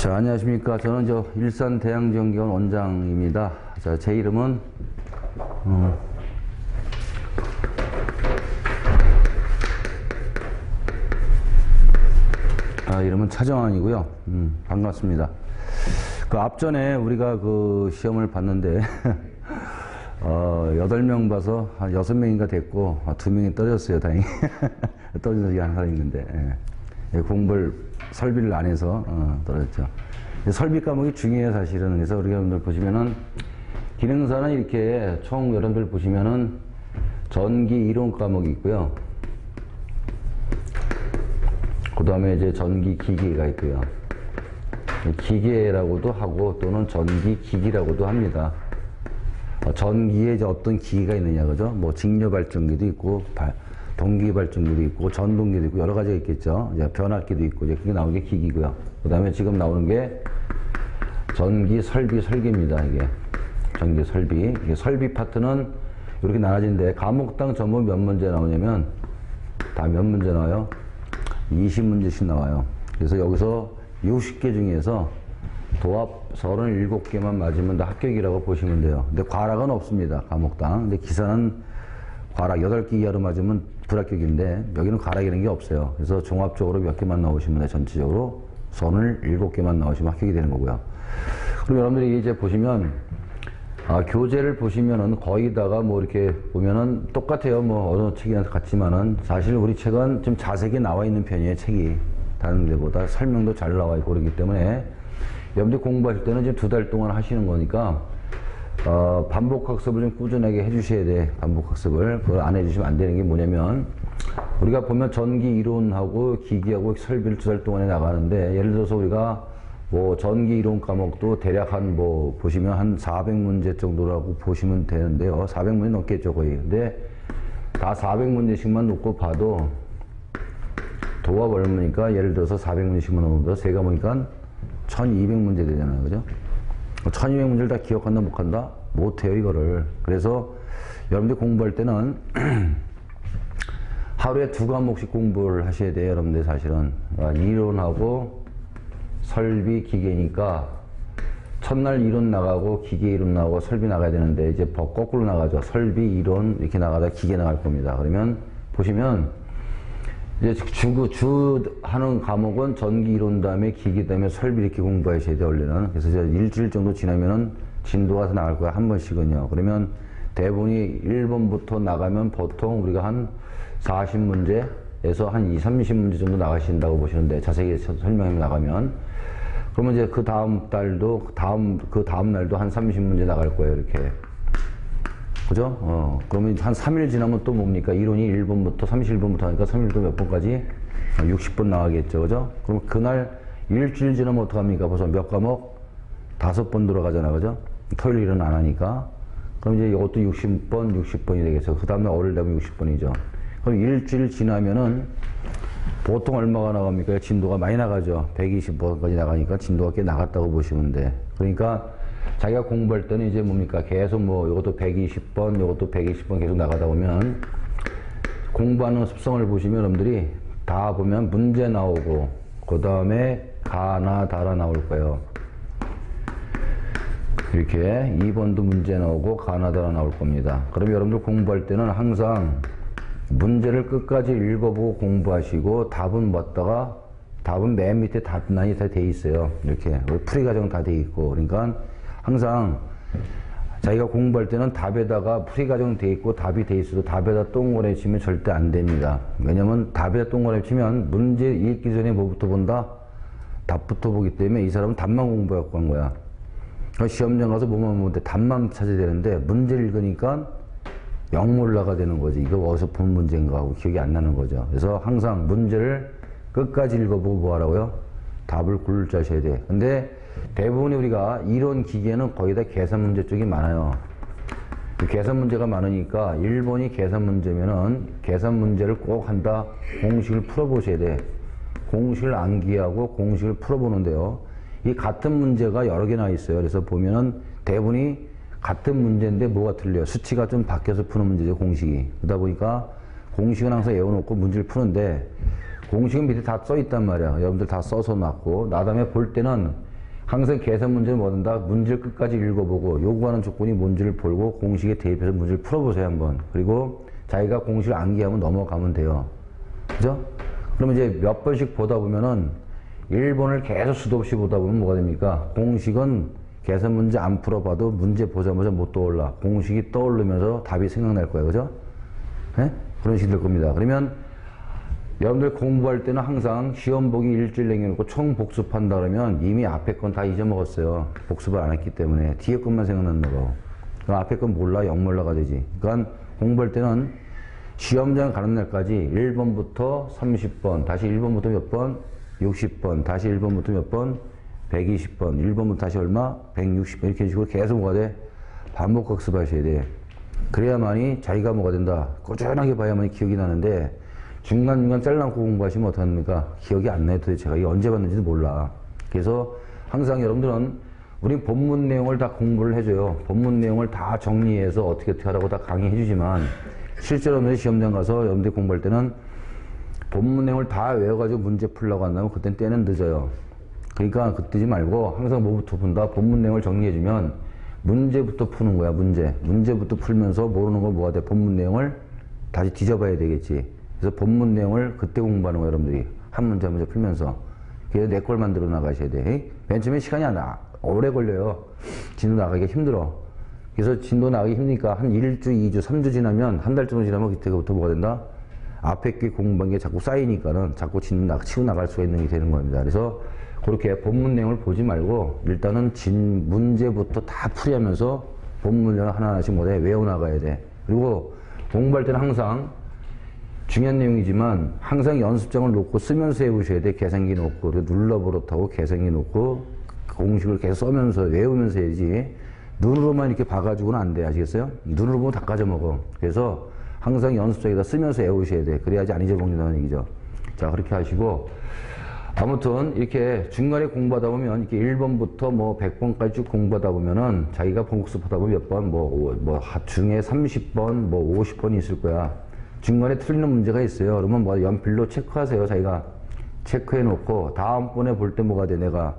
자, 안녕하십니까. 저는 일산대양정기원 원장입니다. 자, 제 이름은, 이름은 차정환이고요. 반갑습니다. 그 앞전에 우리가 그 시험을 봤는데, 8명 봐서 한 6명인가 됐고, 2명이 떨어졌어요, 다행히. 떨어져서 한 사람 있는데, 예. 공부를, 설비를 안 해서, 떨어졌죠. 설비 과목이 중요해요, 사실은. 그래서 우리 여러분들 보시면은, 기능사는 이렇게 총 여러분들 보시면은, 전기 이론 과목이 있고요. 그 다음에 이제 전기 기계가 있고요. 기계라고도 하고, 또는 전기 기기라고도 합니다. 전기에 이제 어떤 기기가 있느냐, 그죠? 뭐, 직료 발전기도 있고, 동기 발전기도 있고, 전동기도 있고, 여러 가지가 있겠죠. 이제 변압기도 있고, 이제 그게 나오는 게 기기고요. 그 다음에 지금 나오는 게 전기 설비 설계입니다, 이게. 전기 설비. 이게 설비 파트는 이렇게 나눠지는데, 과목당 전부 몇 문제 나오냐면, 다 몇 문제 나와요? 20문제씩 나와요. 그래서 여기서 60개 중에서 도합 37개만 맞으면 다 합격이라고 보시면 돼요. 근데 과락은 없습니다, 과목당. 근데 기사는 과락 8개 이하로 맞으면 불합격인데, 여기는 과락이라는 게 없어요. 그래서 종합적으로 몇 개만 나오시면 돼, 전체적으로 37개만 나오시면 합격이 되는 거고요. 그리고 여러분들이 이제 보시면, 교재를 보시면은 거의 다가 뭐 이렇게 보면은 똑같아요. 뭐 어느 책이나 같지만은, 사실 우리 책은 좀 자세하게 나와 있는 편이에요, 책이. 다른 데보다 설명도 잘 나와 있고 그렇기 때문에, 여러분들이 공부하실 때는 지금 2달 동안 하시는 거니까, 반복학습을 좀 꾸준하게 해주셔야 돼. 반복학습을. 그걸 안 해주시면 안 되는 게 뭐냐면, 우리가 보면 전기 이론하고 기기하고 설비를 2달 동안에 나가는데, 예를 들어서 우리가 뭐 전기 이론 과목도 대략 뭐 보시면 한 400문제 정도라고 보시면 되는데요. 400문제 넘겠죠, 거의. 근데 다 400문제씩만 놓고 봐도 도합 얼마니까, 예를 들어서 400문제씩만 놓으면 세가 보니까 1200문제 되잖아요, 그죠? 1200문제를 다 기억한다, 못한다? 못해요, 이거를. 그래서 여러분들 공부할 때는 하루에 2과목씩 공부를 하셔야 돼요, 여러분들 사실은. 이론하고 설비, 기계니까 첫날 이론 나가고 기계 이론 나가고 설비 나가야 되는데, 이제 거꾸로 나가죠. 설비, 이론 이렇게 나가다 기계 나갈 겁니다. 그러면 보시면 이제 주 하는 과목은 전기 이론 다음에 기계 다음에 설비 이렇게 공부하셔야 돼요, 원래는. 그래서 이제 일주일 정도 지나면은 진도가 더 나갈 거야, 한 번씩은요. 그러면 대본이 1번부터 나가면 보통 우리가 한 40문제에서 한 30문제 정도 나가신다고 보시는데, 자세히 설명해 나가면. 그러면 이제 그 다음 달도, 그 다음 날도 한 30문제 나갈 거예요, 이렇게. 그죠? 그러면 한 3일 지나면 또 뭡니까? 이론이 1번부터 31번부터 하니까 3일도 몇 번까지? 60번 나가겠죠, 그죠? 그럼 그날 일주일 지나면 어떡합니까? 벌써 몇 과목? 5번 들어가잖아, 그죠? 토요일 일은 안 하니까. 그럼 이제 이것도 60번이 되겠죠. 그 다음날 월요일 되면 60번이죠. 그럼 일주일 지나면은 보통 얼마가 나갑니까? 진도가 많이 나가죠. 120번까지 나가니까 진도가 꽤 나갔다고 보시면 돼. 그러니까 자기가 공부할 때는 이제 뭡니까? 계속 뭐 이것도 120번, 이것도 120번 계속 나가다 보면, 공부하는 습성을 보시면 여러분들이 다 보면 문제 나오고, 그 다음에 가나 다라 나올 거예요. 이렇게 2번도 문제 나오고 가나 다라 나올 겁니다. 그럼 여러분들 공부할 때는 항상 문제를 끝까지 읽어보고 공부하시고, 답은 맞다가, 답은 맨 밑에 답란이 다 돼 있어요. 이렇게 풀이 과정 다 돼 있고. 그러니까 항상 자기가 공부할 때는 답에다가 풀이 과정 돼 있고 답이 돼 있어도 답에다 동그라미 치면 절대 안 됩니다. 왜냐면 답에다 동그라미 치면 문제 읽기 전에 뭐부터 본다? 답부터 보기 때문에 이 사람은 답만 공부하고 간 거야. 시험장 가서 뭐만 보면 돼. 답만 찾아야 되는데, 문제를 읽으니까 영몰라가 되는 거지. 이거 어디서 본 문제인가 하고 기억이 안 나는 거죠. 그래서 항상 문제를 끝까지 읽어보고 뭐 하라고요? 답을 굴짜셔야 돼. 근데 대부분이 우리가 이론 기계는 거의 다 계산 문제 쪽이 많아요. 계산 문제가 많으니까 1번이 계산 문제면은 계산 문제를 꼭 한다. 공식을 풀어보셔야 돼. 공식을 암기하고 공식을 풀어보는데요. 이 같은 문제가 여러 개나 있어요. 그래서 보면은 대부분이 같은 문제인데 뭐가 틀려요? 수치가 좀 바뀌어서 푸는 문제죠, 공식이. 그러다 보니까 공식은 항상 외워놓고 문제를 푸는데, 공식은 밑에 다 써 있단 말이야. 여러분들 다 써서 놨고, 나 다음에 볼 때는 항상 계산 문제는 뭐든다. 문제를 끝까지 읽어보고 요구하는 조건이 뭔지를 보고 공식에 대입해서 문제를 풀어보세요 한번. 그리고 자기가 공식을 암기하면 넘어가면 돼요. 그죠? 그러면 이제 몇 번씩 보다 보면은 1번을 계속 수도 없이 보다 보면 뭐가 됩니까? 공식은 계산 문제 안 풀어봐도 문제 보자마자 못 떠올라. 공식이 떠오르면서 답이 생각날 거예요. 그죠? 네? 그런 식이 될 겁니다. 그러면 여러분들 공부할 때는 항상 시험 보기 일주일 남겨놓고 총 복습한다 그러면 이미 앞에 건 다 잊어먹었어요. 복습을 안 했기 때문에. 뒤에 것만 생각난다고. 그럼 앞에 건 몰라, 역몰라가 되지. 그러니까 공부할 때는 시험장 가는 날까지 1번부터 30번, 다시 1번부터 몇 번? 60번, 다시 1번부터 몇 번? 120번, 1번부터 다시 얼마? 160번. 이렇게 식으로 계속 뭐가 돼? 반복 학습하셔야 돼. 그래야만이 자기가 뭐가 된다. 꾸준하게 봐야만이 기억이 나는데 중간중간 잘라놓고 공부하시면 어떡합니까? 기억이 안 나요. 도대체 제가 이게 언제 봤는지도 몰라. 그래서 항상 여러분들은 우리 본문 내용을 다 공부를 해줘요. 본문 내용을 다 정리해서 어떻게 하라고 다 강의해 주지만 실제로 여러분들 시험장 가서 여러분들이 공부할 때는 본문 내용을 다 외워가지고 문제 풀려고 한다면 그땐 때는 늦어요. 그러니까 그때지 말고 항상 뭐부터 푼다? 본문 내용을 정리해주면 문제부터 푸는 거야, 문제부터 풀면서 모르는 걸 뭐가 돼? 본문 내용을 다시 뒤져봐야 되겠지. 그래서 본문 내용을 그때 공부하는 거야, 여러분들이. 한 문제 한 문제 풀면서. 그래서 내 걸 만들어 나가셔야 돼. 맨 처음에 시간이 오래 걸려요. 진도 나가기가 힘들어. 그래서 진도 나가기 힘드니까 한 1주, 2주, 3주 지나면 한 달 정도 지나면 그때부터 뭐가 된다? 앞에 게 공부한 게 자꾸 쌓이니까는 자꾸 치고 나갈 수가 있는 게 되는 겁니다. 그래서 그렇게 본문 내용을 보지 말고 일단은 문제부터 다 풀이하면서 본문 내용 하나하나씩 뭐래 외워나가야 돼. 그리고 공부할 때는 항상 중요한 내용이지만 항상 연습장을 놓고 쓰면서 해보셔야 돼. 계산기 놓고 눌러버릇하고 계산기 놓고 공식을 계속 써면서 외우면서 해야지 눈으로만 이렇게 봐가지고는 안 돼. 아시겠어요? 눈으로 보면 다 까져먹어. 그래서 항상 연습장에다 쓰면서 외우셔야 돼. 그래야지 안 잊어먹는다는 얘기죠. 자, 그렇게 하시고 아무튼 이렇게 중간에 공부하다 보면 이렇게 1번부터 뭐 100번까지 쭉 공부하다 보면은 자기가 복습하다 보면 몇 번 중에 30번 뭐 50번이 있을 거야. 중간에 틀리는 문제가 있어요. 그러면 뭐 연필로 체크하세요. 자기가 체크해 놓고 다음번에 볼 때 뭐가 돼? 내가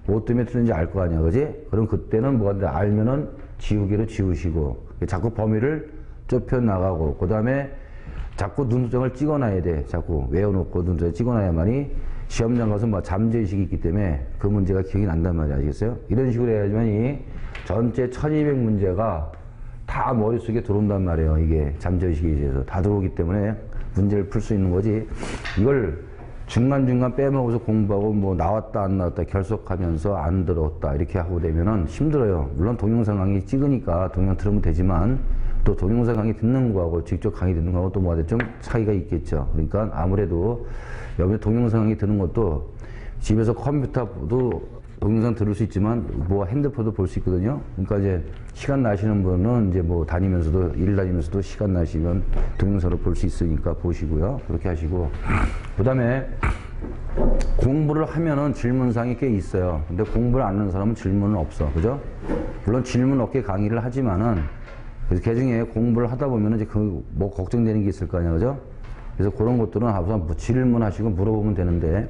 뭐 때문에 틀린지 알 거 아니야. 그지? 그럼 그때는 뭐가 돼? 알면은 지우기로 지우시고 자꾸 범위를 좁혀 나가고 그 다음에 자꾸 눈도장을 찍어놔야 돼. 자꾸 외워놓고 눈도장을 찍어놔야만이 시험장 가서 뭐 잠재의식이 있기 때문에 그 문제가 기억이 난단 말이야. 아시겠어요? 이런 식으로 해야지만이 전체 1200문제가 다 머릿속에 들어온단 말이에요. 이게 잠재의식에 의해서 다 들어오기 때문에 문제를 풀 수 있는 거지. 이걸 중간중간 빼먹어서 공부하고 뭐 나왔다 안 나왔다 결석하면서 안 들었다 이렇게 하고 되면은 힘들어요. 물론 동영상 강의 찍으니까 동영상 들으면 되지만 또 동영상 강의 듣는 거하고 직접 강의 듣는 거하고 또 뭐가 좀 차이가 있겠죠. 그러니까 아무래도 여기 동영상 강의 듣는 것도 집에서 컴퓨터도 동영상 들을 수 있지만 뭐 핸드폰도 볼 수 있거든요. 그러니까 이제 시간 나시는 분은 이제 뭐 다니면서도 일 다니면서도 시간 나시면 동영상으로 볼 수 있으니까 보시고요. 그렇게 하시고 그 다음에 공부를 하면은 질문상이 꽤 있어요. 근데 공부를 안 하는 사람은 질문은 없어. 그죠? 물론 질문 없게 강의를 하지만은 그래서 그 중에 공부를 하다 보면은 이제 그 뭐 걱정되는 게 있을 거 아니야. 그죠? 그래서 그런 것들은 항상 질문하시고 물어보면 되는데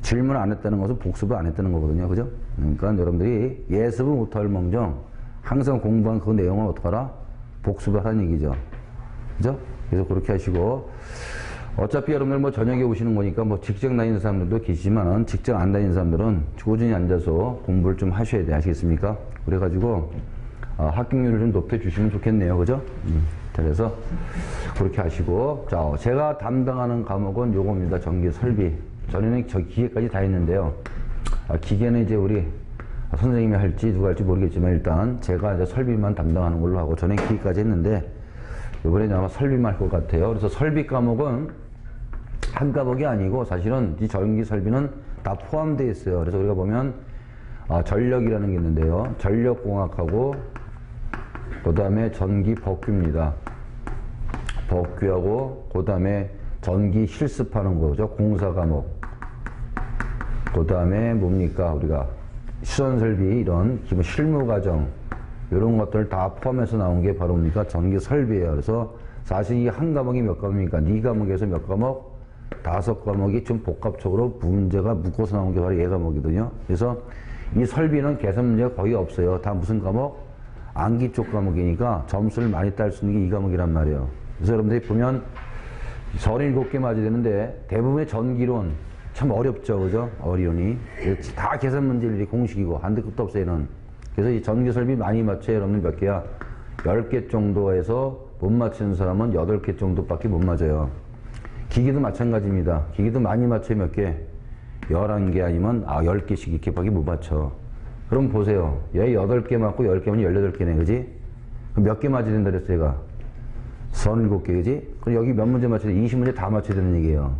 질문 안 했다는 것은 복습을 안 했다는 거거든요. 그죠? 그러니까 여러분들이 예습을 못할 멍정 항상 공부한 그 내용을 어떡하라? 복습을 하는 얘기죠. 그죠? 그래서 그렇게 하시고 어차피 여러분들 뭐 저녁에 오시는 거니까 뭐 직장 다니는 사람들도 계시지만은 직장 안 다니는 사람들은 꾸준히 앉아서 공부를 좀 하셔야 돼. 아시겠습니까? 그래가지고 합격률을 좀 높여주시면 좋겠네요. 그죠? 자, 그래서 그렇게 하시고 자, 제가 담당하는 과목은 요겁니다. 전기 설비. 전에는 저 기계까지 다 했는데요. 기계는 이제 우리 선생님이 할지 누가 할지 모르겠지만 일단 제가 이제 설비만 담당하는 걸로 하고 전에 기계까지 했는데 이번에 아마 설비만 할 것 같아요. 그래서 설비 과목은 한 과목이 아니고 사실은 이 전기 설비는 다 포함되어 있어요. 그래서 우리가 보면 전력이라는 게 있는데요. 전력공학하고 그 다음에 전기 법규입니다. 법규하고 그 다음에 전기 실습하는 거죠. 공사 과목. 그 다음에 뭡니까? 우리가 시선 설비 이런 기본 실무 과정 이런 것들 다 포함해서 나온 게 바로 뭡니까? 전기 설비예요. 그래서 사실 이 한 과목이 몇 과목입니까? 2과목에서 몇 과목? 5과목이 좀 복합적으로 문제가 묶어서 나온 게 바로 얘 과목이거든요. 그래서 이 설비는 계산 문제가 거의 없어요. 다 무슨 과목? 암기 쪽 과목이니까 점수를 많이 딸 수 있는 게 이 과목이란 말이에요. 그래서 여러분들이 보면 37개 맞아야 되는데 대부분의 전기론 참 어렵죠. 그죠? 어리론이. 다 계산 문제들이 공식이고 한도 끝도 없어요. 얘는. 그래서 이 전기 설비 많이 맞춰야 여러분들 몇 개야? 10개 정도에서 못 맞추는 사람은 8개 정도밖에 못 맞아요. 기기도 마찬가지입니다. 기기도 많이 맞춰야 몇 개? 11개 아니면 10개씩 이렇게밖에 못 맞춰. 그럼 보세요. 얘 8개 맞고 10개면 18개네. 그지? 그럼 몇 개 맞아야 된다 그랬어 얘가? 37개. 그지? 그럼 여기 몇 문제 맞춰야 돼? 20문제 다 맞춰야 되는 얘기예요.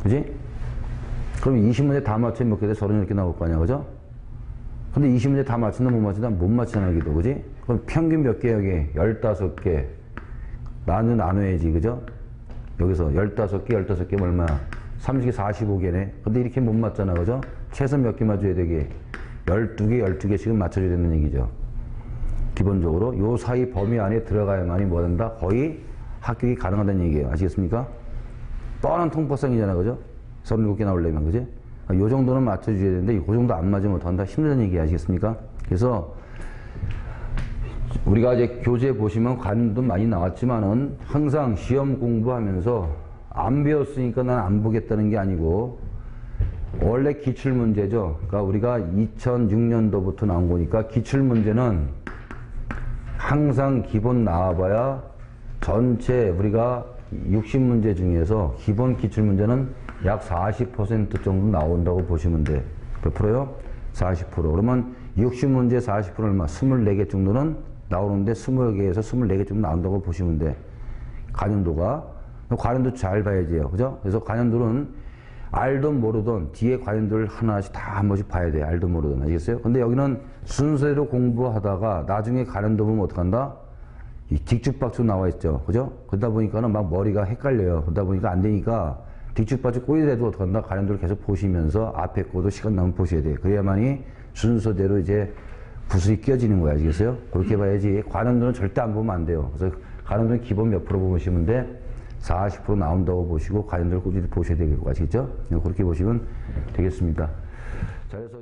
그지? 그럼 20문제 다 맞추면 몇 개 돼? 38개 나올 거 아니야. 그죠? 근데 20문제 다 맞춘다 못 맞춘다? 못 맞추나 여기도. 그지? 그럼 평균 몇 개 여기? 15개. 나눠야지. 그죠? 여기서 15개, 15개면 얼마야? 30개 45개네. 근데 이렇게 못 맞잖아. 그죠? 최소 몇 개 맞춰야 되게? 12개, 12개씩은 맞춰줘야 되는 얘기죠. 기본적으로 요 사이 범위 안에 들어가야만이 뭐 된다? 거의 합격이 가능하다는 얘기예요. 아시겠습니까? 뻔한 통법상이잖아. 그죠? 37개 나오려면. 그지? 요 정도는 맞춰줘야 되는데 그 정도 안 맞으면 어떡한다? 힘들다는 얘기 아시겠습니까? 그래서 우리가 이제 교재 보시면 관도 많이 나왔지만은 항상 시험 공부하면서 안 배웠으니까 난 안 보겠다는 게 아니고 원래 기출문제죠. 그러니까 우리가 2006년도부터 나온 거니까 기출문제는 항상 기본 나와봐야 전체 우리가 60문제 중에서 기본 기출문제는 약 40% 정도 나온다고 보시면 돼. 몇 프로요? 40%. 그러면 60문제 40%는 얼마? 24개 정도는 나오는데 20개에서 24개 정도 나온다고 보시면 돼. 관연도가. 관연도 잘 봐야지요. 그죠? 그래서 관연도는 알든 모르든 뒤에 관연도를 하나씩 다 한 번씩 봐야 돼. 알든 모르든. 아시겠어요? 근데 여기는 순서대로 공부하다가 나중에 관연도 보면 어떡한다? 이 딕죽박죽 나와 있죠. 그죠? 그러다 보니까는 막 머리가 헷갈려요. 그러다 보니까 안 되니까 딕죽박죽 꼬이더라도 어떡한다? 관연도를 계속 보시면서 앞에 거도 시간 나면 보셔야 돼. 그래야만이 순서대로 이제 구슬이 끼어지는 거야. 아시겠어요? 그렇게 봐야지. 관연도는 절대 안 보면 안 돼요. 그래서 관연도는 기본 몇 프로 보시면 돼? 40% 나온다고 보시고 관연도를 꾸준히 보셔야 되겠고. 아시겠죠? 그렇게 보시면 되겠습니다. 자, 그래서